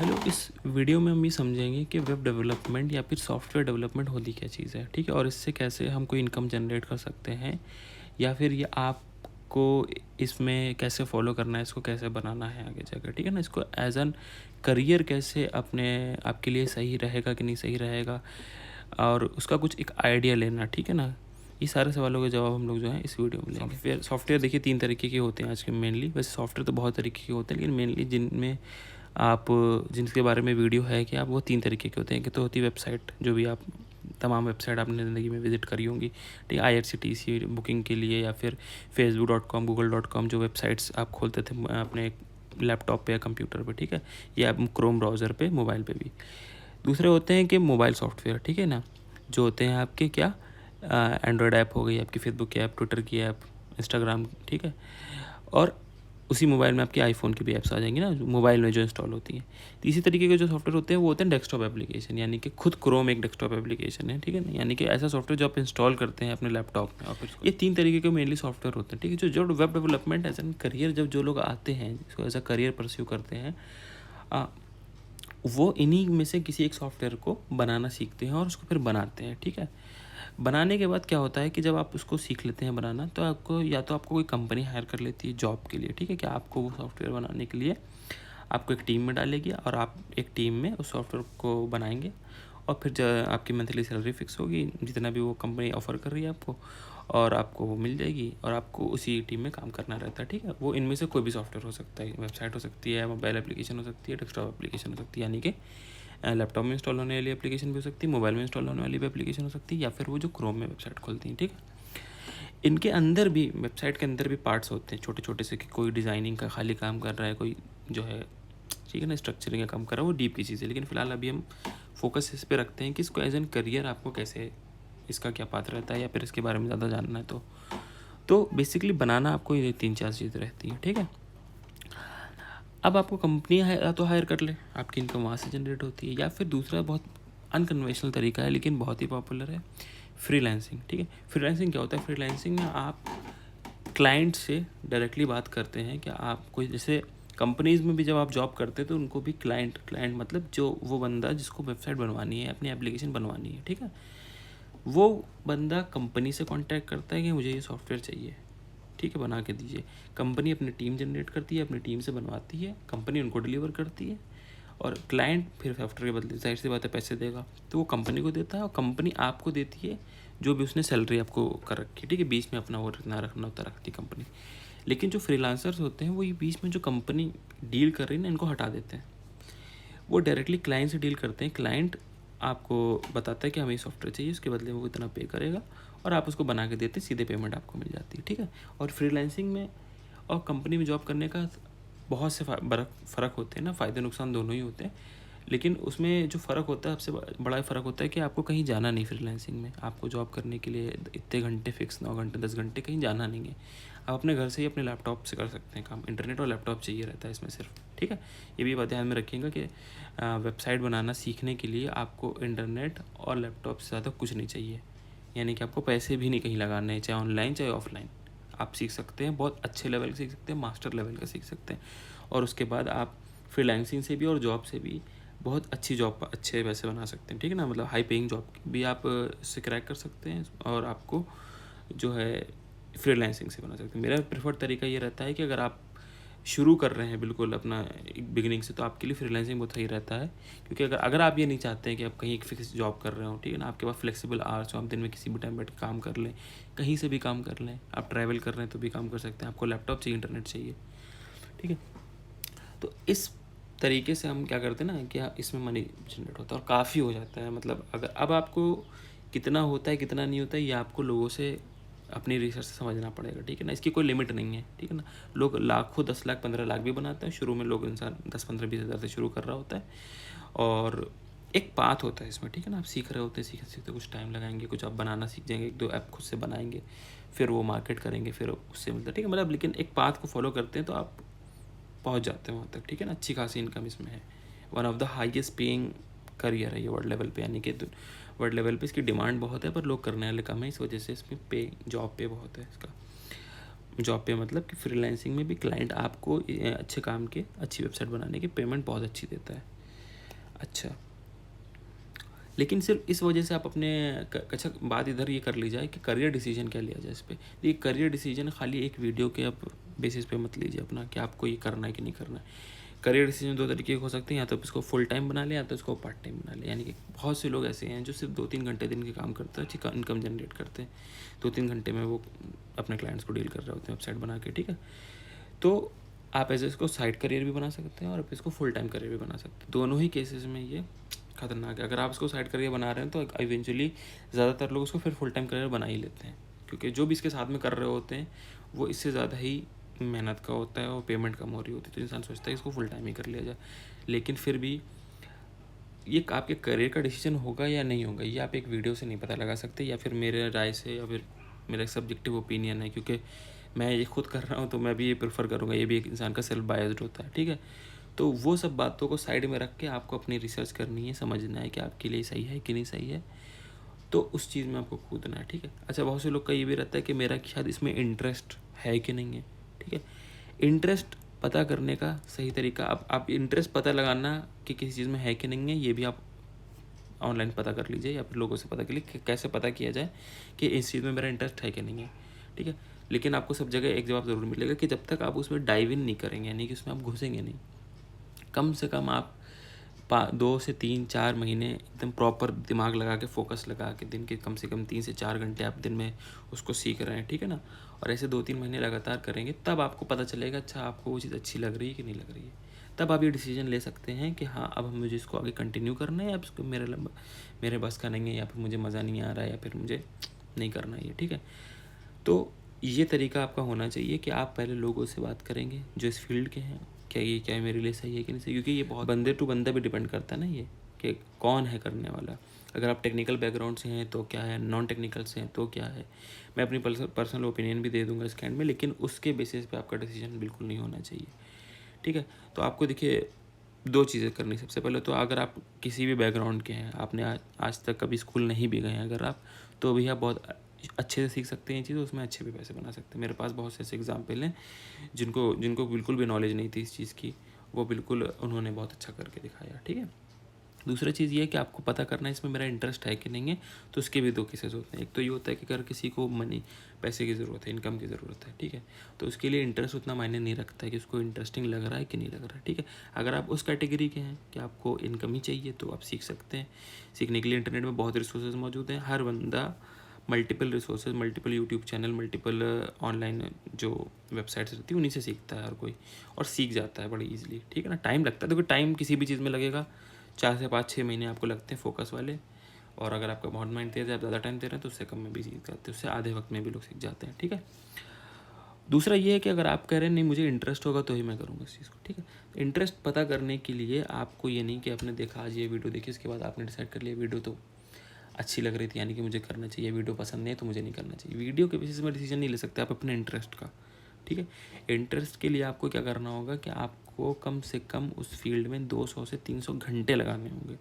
Hello, इस video में हम ये समझेंगे कि वेब डेवलपमेंट या फिर सॉफ्टवेयर डेवलपमेंट होती क्या चीज़ है, ठीक है। और इससे कैसे हम कोई इनकम जनरेट कर सकते हैं, या फिर ये आपको इसमें कैसे फॉलो करना है, इसको कैसे बनाना है आगे जाकर, ठीक है ना। इसको एज एन करियर कैसे अपने आपके लिए सही रहेगा कि नहीं सही रहेगा, और उसका कुछ एक आइडिया लेना, ठीक है ना। ये सारे सवालों के जवाब हम लोग जो है इस वीडियो में लेंगे। सॉफ्टवेयर देखिए 3 तरीके के होते हैं आज के मेनली। वैसे सॉफ्टवेयर तो बहुत तरीके के होते हैं, लेकिन मेनली जिनमें आप जिनके बारे में वीडियो है कि आप वो 3 तरीके के होते हैं। कि तो होती है वेबसाइट, जो भी आप तमाम वेबसाइट आपने ज़िंदगी में विजिट करी होंगी, ठीक है। IRCTC बुकिंग के लिए, या फिर facebook.com google.com जो वेबसाइट्स आप खोलते थे अपने लैपटॉप पे या कंप्यूटर पे, ठीक है, या क्रोम ब्राउज़र पे, मोबाइल पे भी। दूसरे होते हैं कि मोबाइल सॉफ्टवेयर, ठीक है ना, जो होते हैं आपके क्या एंड्रॉयड ऐप हो गई, आपकी फेसबुक की ऐप, ट्विटर की ऐप, इंस्टाग्राम, ठीक है। और उसी मोबाइल में आपके आईफोन की भी ऐप्स आ जाएंगी ना, मोबाइल में जो इंस्टॉल होती हैं। तीसरी तरीके के जो सॉफ्टवेयर होते हैं वो होते हैं डेस्कटॉप एप्लीकेशन, यानी कि खुद क्रोम एक डेस्कटॉप एप्लीकेशन है, ठीक है ना। यानी कि ऐसा सॉफ्टवेयर जो आप इंस्टॉल करते हैं अपने लैपटॉप में। और ये 3 तरीके के मेनली सॉफ्टवेयर होते हैं, ठीक है। जो web development as an career जब जो लोग आते हैं, इसको एज अ करियर परस्यू करते हैं, वो इन्हीं में से किसी एक सॉफ्टवेयर को बनाना सीखते हैं और उसको फिर बनाते हैं, ठीक है। बनाने के बाद क्या होता है कि जब आप उसको सीख लेते हैं बनाना, तो आपको या तो आपको कोई कंपनी हायर कर लेती है जॉब के लिए, ठीक है। कि आपको वो सॉफ्टवेयर बनाने के लिए आपको एक टीम में डालेगी, और आप एक टीम में उस सॉफ्टवेयर को बनाएंगे। और फिर जब आपकी मंथली सैलरी फिक्स होगी, जितना भी वो कंपनी ऑफ़र कर रही है आपको, और आपको वो मिल जाएगी, और आपको उसी टीम में काम करना रहता है, ठीक है। वो इनमें से कोई भी सॉफ्टवेयर हो सकता है, वेबसाइट हो सकती है, मोबाइल एप्लीकेशन हो सकती है, डेस्कटॉप एप्लीकेशन हो सकती है, यानी कि लैपटॉप में इंस्टॉल होने वाली एप्लीकेशन भी हो सकती है, मोबाइल में इंस्टॉल होने वाली भी एप्लीकेशन हो सकती है, या फिर वो जो क्रोम में वेबसाइट खोलती हैं, ठीक है। इनके अंदर भी, वेबसाइट के अंदर भी पार्ट्स होते हैं छोटे छोटे से, कि कोई डिज़ाइनिंग का खाली काम कर रहा है, कोई जो है, ठीक है ना, स्ट्रक्चरिंग का काम कर रहा है, वो डीप की चीज़ है। लेकिन फ़िलहाल अभी हम फोकस इस पर रखते हैं कि इसको एज एन करियर आपको कैसे, इसका क्या पाथ रहता है, या फिर इसके बारे में ज़्यादा जानना है तो बेसिकली बनाना आपको ये 3-4 चीज़ें रहती हैं, ठीक है। अब आपको कंपनी या तो हायर कर ले, आपकी इनकम वहाँ से जनरेट होती है, या फिर दूसरा बहुत अनकन्वेंशनल तरीका है लेकिन बहुत ही पॉपुलर है, फ्रीलांसिंग, ठीक है। फ्रीलांसिंग क्या होता है? फ्रीलांसिंग में आप क्लाइंट से डायरेक्टली बात करते हैं। कि आप कोई, जैसे कंपनीज़ में भी जब आप जॉब करते हैं तो उनको भी क्लाइंट मतलब जो वो बंदा जिसको वेबसाइट बनवानी है, अपनी एप्लीकेशन बनवानी है, ठीक है, वो बंदा कंपनी से कांटेक्ट करता है कि मुझे ये सॉफ्टवेयर चाहिए, ठीक है, बना के दीजिए। कंपनी अपनी टीम जनरेट करती है, अपनी टीम से बनवाती है, कंपनी उनको डिलीवर करती है, और क्लाइंट फिर सॉफ्टवेयर के बदले जाहिर सी बात है पैसे देगा, तो वो कंपनी को देता है, और कंपनी आपको देती है जो भी उसने सैलरी आपको कर रखी है, ठीक है। बीच में अपना वो रखना होता रखती कंपनी। लेकिन जो फ्रीलांसर्स होते हैं वो ये बीच में जो कंपनी डील कर रही है ना, इनको हटा देते हैं। वो डायरेक्टली क्लाइंट से डील करते हैं। क्लाइंट आपको बताता है कि हमें ये सॉफ्टवेयर चाहिए, उसके बदले में वो इतना पे करेगा, और आप उसको बना के देते हैं, सीधे पेमेंट आपको मिल जाती है, ठीक है। और फ्रीलांसिंग में और कंपनी में जॉब करने का बहुत से फ़र्क होते हैं ना, फ़ायदे नुकसान दोनों ही होते हैं। लेकिन उसमें जो फ़र्क होता है, सबसे बड़ा फ़र्क होता है कि आपको कहीं जाना नहीं। फ्रीलांसिंग में आपको जॉब करने के लिए इतने घंटे फिक्स, 9 घंटे 10 घंटे कहीं जाना नहीं है। आप अपने घर से ही अपने लैपटॉप से कर सकते हैं काम। इंटरनेट और लैपटॉप चाहिए रहता है इसमें सिर्फ, ठीक है। ये भी बात ध्यान में रखिएगा कि वेबसाइट बनाना सीखने के लिए आपको इंटरनेट और लैपटॉप से ज़्यादा कुछ नहीं चाहिए। यानी कि आपको पैसे भी नहीं कहीं लगाने हैं, चाहे ऑनलाइन चाहे ऑफलाइन। आप सीख सकते हैं, बहुत अच्छे लेवल का सीख सकते हैं, मास्टर लेवल का सीख सकते हैं। और उसके बाद आप फ्रीलांसिंग से भी और जॉब से भी बहुत अच्छी जॉब, अच्छे पैसे बना सकते हैं, ठीक है ना। मतलब हाई पेइंग जॉब भी आप इससे क्रैक कर सकते हैं, और आपको जो है फ्रीलांसिंग से बना सकते हैं। मेरा प्रेफर्ड तरीका ये रहता है कि अगर आप शुरू कर रहे हैं बिल्कुल अपना बिगिनिंग से, तो आपके लिए फ्रीलांसिंग बहुत सही रहता है। क्योंकि अगर आप ये नहीं चाहते हैं कि आप कहीं एक फिक्स जॉब कर रहे हो, ठीक है ना, आपके पास फ्लेक्सिबल आवर्स हो, आप दिन में किसी भी टाइम बैठ काम कर लें, कहीं से भी काम कर लें, आप ट्रैवल कर रहे हैं तो भी काम कर सकते हैं, आपको लैपटॉप चाहिए, इंटरनेट चाहिए, ठीक है। तो इस तरीके से हम क्या करते हैं ना, कि इसमें मनी जनरेट होता है और काफ़ी हो जाता है। मतलब अगर अब आपको कितना होता है कितना नहीं होता है, ये आपको लोगों से अपनी रिसर्च से समझना पड़ेगा, ठीक है ना। इसकी कोई लिमिट नहीं है, ठीक है ना। लोग लाखों 10 लाख 15 लाख भी बनाते हैं शुरू में। लोग इंसान 10-15-20 हज़ार से शुरू कर रहा होता है, और एक पाथ होता है इसमें, ठीक है ना। आप सीख रहे होते हैं, सीखते सीखते कुछ टाइम लगाएंगे, कुछ आप बनाना सीख जाएंगे, 1-2 ऐप खुद से बनाएंगे, फिर वो मार्केट करेंगे, फिर उससे मिलता है, ठीक है। मतलब लेकिन एक पाथ को फॉलो करते हैं तो आप पहुंच जाते हैं वहाँ तक, ठीक है ना। अच्छी खासी इनकम इसमें है। One of the highest paying career है ये वर्ल्ड लेवल पे, यानी कि वर्ल्ड लेवल पे इसकी डिमांड बहुत है, पर लोग करने वाले कम है। इस वजह से इसमें पे, जॉब पे बहुत है इसका। जॉब पे मतलब कि फ्रीलांसिंग में भी क्लाइंट आपको अच्छे काम के, अच्छी वेबसाइट बनाने की पेमेंट बहुत अच्छी देता है। अच्छा, लेकिन सिर्फ इस वजह से आप अपने अच्छा बात इधर ये कर ली जाए कि करियर डिसीजन क्या लिया जाए इस पे। ये करियर डिसीजन खाली एक वीडियो के आप बेसिस पे मत लीजिए अपना कि आपको ये करना है कि नहीं करना है। करियर डिसीजन दो तरीके के हो सकते हैं, या तो इसको फुल टाइम बना ले या तो इसको पार्ट टाइम बना ले। यानी कि बहुत से लोग ऐसे हैं जो सिर्फ 2-3 घंटे दिन के काम करते हैं, अच्छी इनकम जनरेट करते हैं, 2-3 घंटे में वो अपने क्लाइंट्स को डील कर रहे होते हैं वेबसाइट बना के, ठीक है। तो आप ऐसे इसको साइड करियर भी बना सकते हैं और आप इसको फुल टाइम करियर भी बना सकते हैं। दोनों ही केसेस में ये खतरनाक है। अगर आप इसको साइड करियर बना रहे हैं तो इवेंचुअली ज़्यादातर लोग उसको फिर फुल टाइम करियर बना ही लेते हैं, क्योंकि जो भी इसके साथ में कर रहे होते हैं वो इससे ज़्यादा ही मेहनत का होता है और पेमेंट कम हो रही होती है, तो इंसान सोचता है इसको फुल टाइम ही कर लिया जाए। लेकिन फिर भी ये आपके करियर का डिसीजन होगा या नहीं होगा, ये आप एक वीडियो से नहीं पता लगा सकते, या फिर मेरे राय से, या फिर मेरा एक सब्जेक्टिव ओपिनियन है, क्योंकि मैं ये खुद कर रहा हूँ तो मैं भी ये प्रेफर करूँगा। ये भी एक इंसान का सेल्फ बायस्ड होता है, ठीक है। तो वो सब बातों को साइड में रख के आपको अपनी रिसर्च करनी है, समझना है कि आपके लिए सही है कि नहीं सही है, तो उस चीज़ में आपको कूदना है, ठीक है। अच्छा, बहुत से लोग का ये भी रहता है कि मेरा शायद इसमें इंटरेस्ट है कि नहीं है, ठीक है। इंटरेस्ट पता करने का सही तरीका, अब आप इंटरेस्ट पता लगाना कि किसी चीज़ में है कि नहीं है, ये भी आप ऑनलाइन पता कर लीजिए, या फिर लोगों से पता कर लीजिए कि कैसे पता किया जाए कि इस चीज़ में मेरा इंटरेस्ट है कि नहीं है, ठीक है। लेकिन आपको सब जगह एक जवाब ज़रूर मिलेगा कि जब तक आप उसमें डाइव इन नहीं करेंगे, यानी कि उसमें आप घुसेंगे नहीं, कम से कम आप 2 से 3-4 महीने एकदम प्रॉपर दिमाग लगा के, फोकस लगा के, दिन के कम से कम 3 से 4 घंटे आप दिन में उसको सीख रहे हैं, ठीक है ना। और ऐसे 2-3 महीने लगातार करेंगे, तब आपको पता चलेगा अच्छा आपको वो चीज़ अच्छी लग रही है कि नहीं लग रही है। तब आप ये डिसीजन ले सकते हैं कि हाँ, अब मुझे इसको आगे कंटिन्यू करना है, या इसको मेरे बस का नहीं है, या फिर मुझे मज़ा नहीं आ रहा है, या फिर मुझे नहीं करना है ये, ठीक है। तो ये तरीका आपका होना चाहिए कि आप पहले लोगों से बात करेंगे जो इस फील्ड के हैं, क्या मेरे लिए सही है कि नहीं सही, क्योंकि ये बहुत बंदे टू बंदा भी डिपेंड करता है ना ये, कि कौन है करने वाला। अगर आप टेक्निकल बैकग्राउंड से हैं तो क्या है, नॉन टेक्निकल से हैं तो क्या है। मैं अपनी पर्सनल ओपिनियन भी दे दूंगा इसके एंड में, लेकिन उसके बेसिस पे आपका डिसीजन बिल्कुल नहीं होना चाहिए, ठीक है। तो आपको देखिए 2 चीज़ें करनी। सबसे पहले तो अगर आप किसी भी बैकग्राउंड के हैं, आपने आज तक कभी स्कूल नहीं भी गए हैं अगर आप, तो भी आप बहुत अच्छे से सीख सकते हैं ये चीज़, उसमें अच्छे भी पैसे बना सकते हैं। मेरे पास बहुत से ऐसे एग्जाम्पल हैं जिनको जिनको बिल्कुल भी नॉलेज नहीं थी इस चीज़ की, वो बिल्कुल उन्होंने बहुत अच्छा करके दिखाया, ठीक है। दूसरा चीज़ ये है कि आपको पता करना है इसमें मेरा इंटरेस्ट है कि नहीं है। तो उसके भी 2 केसेस होते हैं। एक तो ये होता है कि अगर किसी को पैसे की ज़रूरत है, इनकम की ज़रूरत है, ठीक है, तो उसके लिए इंटरेस्ट उतना मायने नहीं रखता है कि उसको इंटरेस्टिंग लग रहा है कि नहीं लग रहा है, ठीक है। अगर आप उस कैटेगरी के हैं कि आपको इनकम ही चाहिए, तो आप सीख सकते हैं। सीखने के लिए इंटरनेट में बहुत रिसोर्सेज मौजूद हैं। हर बंदा multiple resources, multiple YouTube channel, multiple online जो वेबसाइट्स रहती है उन्हीं से सीखता है हर कोई, और सीख जाता है बड़ी ईजिली, ठीक है ना। टाइम लगता है, देखो टाइम किसी भी चीज़ में लगेगा, 4 से 5-6 महीने आपको लगते हैं फोकस वाले, और अगर आपका बहुत माइंड तेज़ है, आप ज़्यादा टाइम दे रहे हैं, तो उससे कम में भी सीख जाते हैं, उससे आधे वक्त में भी लोग सीख जाते हैं, ठीक है। दूसरा ये है कि अगर आप कह रहे हैं नहीं मुझे इंटरेस्ट होगा तो ही मैं करूँगा इस चीज़ को, ठीक है। इंटरेस्ट पता करने के लिए आपको ये नहीं कि आपने देखा आज ये वीडियो देखी, उसके बाद आपने डिसाइड कर लिया वीडियो तो अच्छी लग रही थी यानी कि मुझे करना चाहिए, वीडियो पसंद नहीं है तो मुझे नहीं करना चाहिए। वीडियो के बेसिस में डिसीजन नहीं ले सकते आप अपने इंटरेस्ट का, ठीक है। इंटरेस्ट के लिए आपको क्या करना होगा कि आपको कम से कम उस फील्ड में 200 से 300 घंटे लगाने होंगे।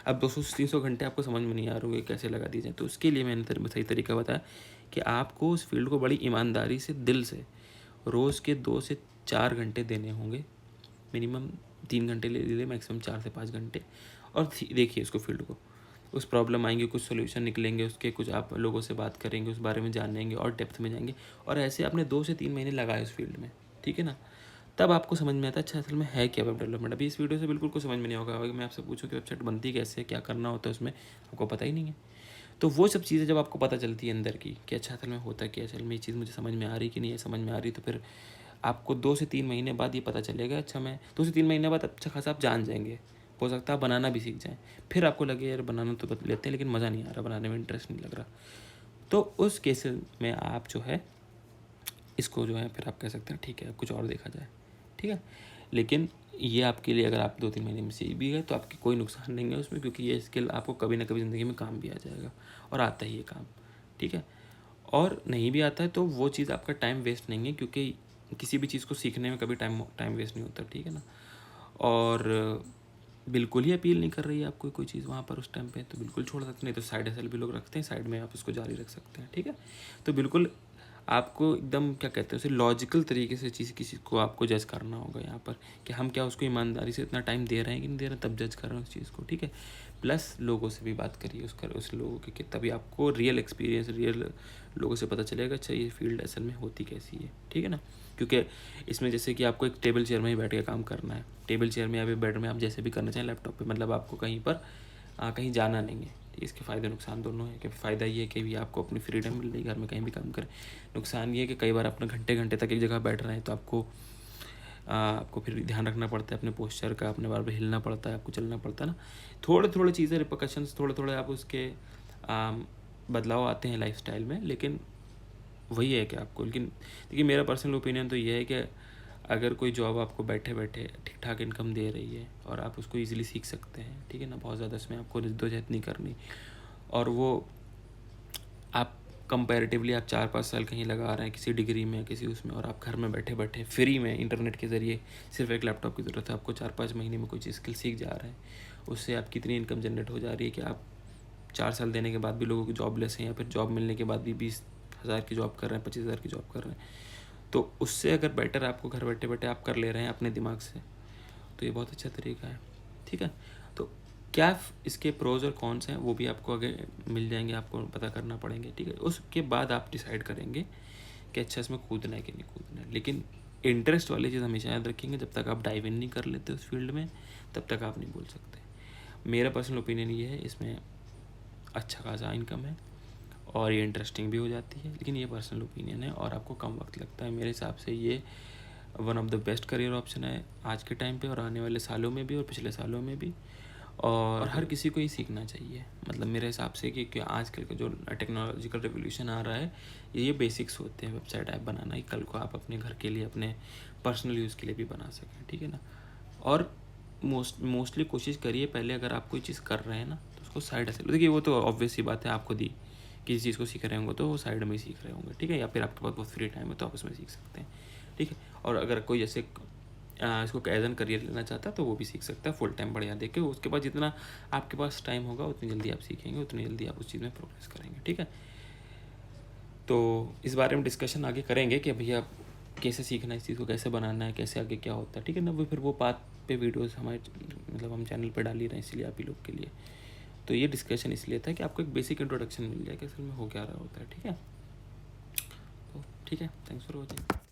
अब 200 से 300 घंटे आपको समझ में नहीं आ रहे होंगे कैसे लगा दिए जाए, तो उसके लिए मैंने सही तरीका बताया कि आपको उस फील्ड को बड़ी ईमानदारी से, दिल से रोज़ के 2 से 4 घंटे देने होंगे। मिनिमम 3 घंटे ले लीजिए, मैक्सिमम 4 से 5 घंटे, और देखिए उसको फील्ड को। उस प्रॉब्लम आएंगे, कुछ सोल्यूशन निकलेंगे उसके, कुछ आप लोगों से बात करेंगे, उस बारे में जानेंगे और डेप्थ में जाएंगे, और ऐसे आपने 2 से 3 महीने लगाए उस फील्ड में, ठीक है ना। तब आपको समझ में आता है अच्छा असल में है क्या वेब डेवलपमेंट। अभी इस वीडियो से बिल्कुल कुछ समझ में नहीं होगा, अगर मैं आपसे पूछूं कि वेबसाइट बनती कैसे है, क्या करना होता है उसमें, आपको पता ही नहीं है। तो वो सब चीज़ें जब आपको पता चलती है अंदर की कि अच्छा असल में होता क्या, असल में ये चीज़ मुझे समझ में आ रही कि नहीं है, समझ में आ रही, तो फिर आपको 2 से 3 महीने बाद ये पता चलेगा अच्छा मैं 2 से 3 महीने बाद अच्छा खासा आप जान जाएंगे। हो सकता है आप बनाना भी सीख जाएं, फिर आपको लगे यार बनाना तो बदल लेते हैं लेकिन मज़ा नहीं आ रहा, बनाने में इंटरेस्ट नहीं लग रहा, तो उस केस में आप जो है इसको जो है फिर आप कह सकते हैं ठीक है कुछ और देखा जाए, ठीक है। लेकिन ये आपके लिए अगर आप 2-3 महीने में सीख भी गए तो आपकी कोई नुकसान नहीं है उसमें, क्योंकि ये स्किल आपको कभी ना कभी ज़िंदगी में काम भी आ जाएगा, और आता ही ये काम, ठीक है। और नहीं भी आता है तो वो चीज़ आपका टाइम वेस्ट नहीं है, क्योंकि किसी भी चीज़ को सीखने में कभी टाइम वेस्ट नहीं होता, ठीक है ना। और बिल्कुल ही अपील नहीं कर रही है आपको कोई चीज़ वहाँ पर उस टाइम पे, तो बिल्कुल छोड़ सकते, नहीं तो साइड हसल भी लोग रखते हैं, साइड में आप उसको जारी रख सकते हैं, ठीक है। तो बिल्कुल आपको एकदम क्या कहते हैं उसे लॉजिकल तरीके से किसी को आपको जज करना होगा यहाँ पर, कि हम क्या उसको ईमानदारी से इतना टाइम दे रहे हैं कि नहीं दे रहे हैं, तब जज कर रहे हैं उस चीज़ को, ठीक है। प्लस लोगों से भी बात करिए उस लोगों के, कि तभी आपको रियल एक्सपीरियंस, रियल लोगों से पता चलेगा अच्छा ये फील्ड असल में होती कैसी है, ठीक है ना। क्योंकि इसमें जैसे कि आपको एक टेबल चेयर में ही बैठ के काम करना है, टेबल चेयर में या फिर बेड में, आप जैसे भी करना चाहें लैपटॉप पे, मतलब आपको कहीं पर कहीं जाना नहीं है। इसके फ़ायदे नुकसान दोनों हैं, कि फ़ायदा ये है कि भी आपको अपनी फ्रीडम मिल रही है, घर में कहीं भी काम करें। नुकसान ये है कि कई बार अपने घंटे घंटे तक एक जगह बैठ रहे हैं, तो आपको फिर ध्यान रखना पड़ता है अपने पोस्चर का, अपने बार बार हिलना पड़ता है, आपको चलना पड़ता है ना। थोड़े थोड़े चीज़ें रिपरकशंस, थोड़े थोड़े आप उसके बदलाव आते हैं लाइफस्टाइल में, लेकिन वही है कि आपको, लेकिन देखिए मेरा पर्सनल ओपिनियन तो ये है कि अगर कोई जॉब आपको बैठे बैठे ठीक ठाक इनकम दे रही है और आप उसको इजीली सीख सकते हैं, ठीक है ना, बहुत ज़्यादा इसमें आपको जद्दोजहद नहीं करनी, और वो आप कंपैरेटिवली आप 4-5 साल कहीं लगा रहे हैं किसी डिग्री में, किसी उसमें, और आप घर में बैठे बैठे फ्री में इंटरनेट के ज़रिए, सिर्फ एक लैपटॉप की ज़रूरत है, आपको 4-5 महीने में कोई चीज़ स्किल सीख जा रहे हैं, उससे आप कितनी इनकम जनरेट हो जा रही है कि आप 4 साल देने के बाद भी लोगों की जॉबलेस हैं, या फिर जॉब मिलने के बाद भी 20,000 की जॉब कर रहे हैं, 25,000 की जॉब कर रहे हैं। तो उससे अगर बेटर आपको घर बैठे बैठे आप कर ले रहे हैं अपने दिमाग से, तो ये बहुत अच्छा तरीका है, ठीक है। तो क्या इसके प्रोज और कॉन्स हैं वो भी आपको आगे मिल जाएंगे, आपको पता करना पड़ेंगे, ठीक है। उसके बाद आप डिसाइड करेंगे कि अच्छा इसमें कूदना है कि नहीं कूदना है। लेकिन इंटरेस्ट वाली चीज़ हमेशा याद रखेंगे, जब तक आप डाइव इन नहीं कर लेते उस फील्ड में, तब तक आप नहीं बोल सकते। मेरा पर्सनल ओपिनियन ये है, इसमें अच्छा खासा इनकम है और ये इंटरेस्टिंग भी हो जाती है, लेकिन ये पर्सनल ओपिनियन है और आपको कम वक्त लगता है। मेरे हिसाब से ये one of the best career option है आज के टाइम पे, और आने वाले सालों में भी, और पिछले सालों में भी, और हर किसी को ही सीखना चाहिए। मतलब मेरे हिसाब से कि आजकल का जो टेक्नोलॉजिकल रिवोल्यूशन आ रहा है, ये बेसिक्स होते हैं वेबसाइट ऐप बनाना ही, कल को आप अपने घर के लिए, अपने पर्सनल यूज़ के लिए भी बना सकें, ठीक है ना। और मोस्टली कोशिश करिए पहले, अगर आप कोई चीज़ कर रहे हैं ना, तो उसको साइड हसल, देखिए वो तो ऑब्वियस सी बात है, आपको दी किसी चीज़ को सीख रहे होंगे तो वो साइड में ही सीख रहे होंगे, ठीक है, या फिर आपके पास बहुत फ्री टाइम है तो आप उसमें सीख सकते हैं, ठीक है। और अगर कोई जैसे इसको एज एन करियर लेना चाहता है तो वो भी सीख सकता है फुल टाइम बढ़िया देख के। उसके बाद जितना आपके पास टाइम होगा उतनी जल्दी आप सीखेंगे, उतनी जल्दी आप उस चीज़ में प्रोग्रेस करेंगे, ठीक है। तो इस बारे में डिस्कशन आगे करेंगे कि भैया कैसे सीखना है इस चीज़ को, कैसे बनाना है, कैसे आगे क्या होता है, ठीक है ना। वो फिर वो बात पे वीडियोस हमारे मतलब हम चैनल पे डाल ही रहे हैं, इसलिए आप ही लोग के लिए। तो ये डिस्कशन इसलिए था कि आपको एक बेसिक इंट्रोडक्शन मिल जाए कि असल में हो क्या रहा होता है, ठीक है। तो ठीक है, थैंक्स फॉर वॉचिंग।